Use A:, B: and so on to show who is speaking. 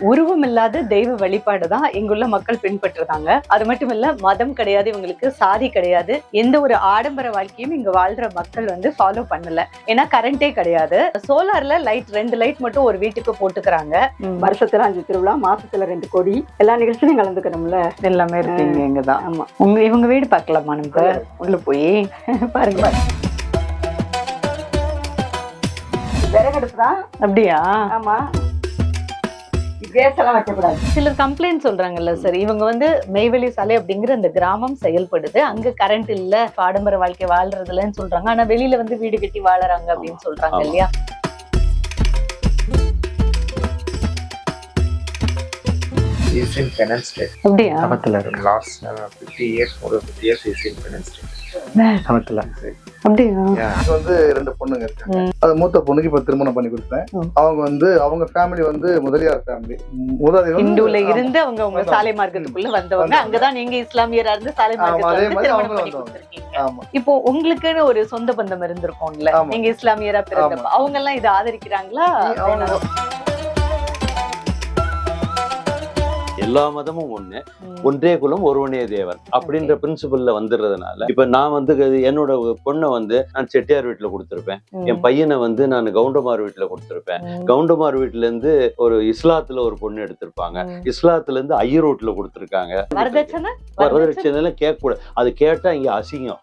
A: உருவம் இல்லாத தெய்வ வழிபாடு தான் இங்குள்ள மக்கள் பின்பற்றுறாங்க. அது மட்டும் இல்ல, மதம் கிடையாது இவங்களுக்கு, சாதி கிடையாது, எந்த ஒரு ஆடம்பர வாழ்க்கையும் இங்க வாழ்ற மக்கள் வந்து ஃபாலோ பண்ணல. ஏன்னா கரண்டே கிடையாது. சோலார்ல லைட் 2 லைட் மட்டும் ஒரு வீட்டுக்கு போட்டுக்கிறாங்க.
B: வருஷத்துல 5 திருவிழா, மாசத்துல 2 கோடி, எல்லா நிகழ்ச்சியும் கலந்துக்கணும்ல.
A: எல்லாமே இருக்கீங்க இங்கதான்.
B: ஆமா.
A: இவங்க வீடு பார்க்கலாமா நம்ம உள்ள போய்?
B: பாருங்க விறகடுப்பு தான்.
A: அப்படியா?
B: ஆமா. கேஸ் எல்லாம் வைக்கக்கூடாது.
A: சிலர் கம்ப்ளைண்ட் சொல்றாங்கல்ல சார், இவங்க வந்து மெய்வெளி சாலை அப்படிங்கிற அந்த கிராமம் செயல்படுது, அங்க கரண்ட் இல்ல, ஆடம்பர வாழ்க்கை வாழ்றதுலன்னு சொல்றாங்க. ஆனா வெளியில வந்து வீடு கட்டி வாழறாங்க அப்படின்னு சொல்றாங்க இல்லையா? அப்படியா?
C: Last 50 years, more than 50 years is in finance.
A: அப்படியா?
D: வந்து 2 பொண்ணுங்க இருக்காங்க. அது மூத்த பொண்ணுக்கு இப்ப திருமணம் பண்ணி கொடுத்தேன். அவங்க வந்து அவங்க ஃபேமிலி வந்து முதலியார் ஃபேமிலி.
A: இந்துல இருந்து அவங்க சாலை மார்க்கத்துக்குள்ள வந்தவங்க. அங்கதான் நீங்க இஸ்லாமியரா இருந்து சாலை மார்க்கத்துல திருமணம் பண்ணி கொடுத்திருக்கீங்க. இப்போ உங்களுக்குன்னு ஒரு சொந்த பந்தம் இருந்திருக்கும்ல, நீங்க இஸ்லாமியரா பிறந்தப்ப அவங்க எல்லாம் இதை ஆதரிக்கிறாங்களா?
E: எல்லா மதமும் ஒண்ணு, ஒன்றே குலம் ஒருவனே தேவன் அப்படின்ற பிரின்சிபல்ல வந்துடுறதுனால இப்ப நான் வந்து என்னோட பொண்ணை வந்து நான் செட்டியார் வீட்டுல கொடுத்திருப்பேன், என் பையனை வந்து நான் கவுண்டமார் வீட்டுல கொடுத்திருப்பேன். கவுண்டமார் வீட்டுல இருந்து ஒரு இஸ்லாத்துல ஒரு பொண்ணு எடுத்திருப்பாங்க, இஸ்லாத்துல இருந்து ஐயர் வீட்டுல கொடுத்திருக்காங்க.
A: வரதட்சணை
E: வரதட்சணை கேட்க கூடாது, அது கேட்டா இங்க அசிங்கம்.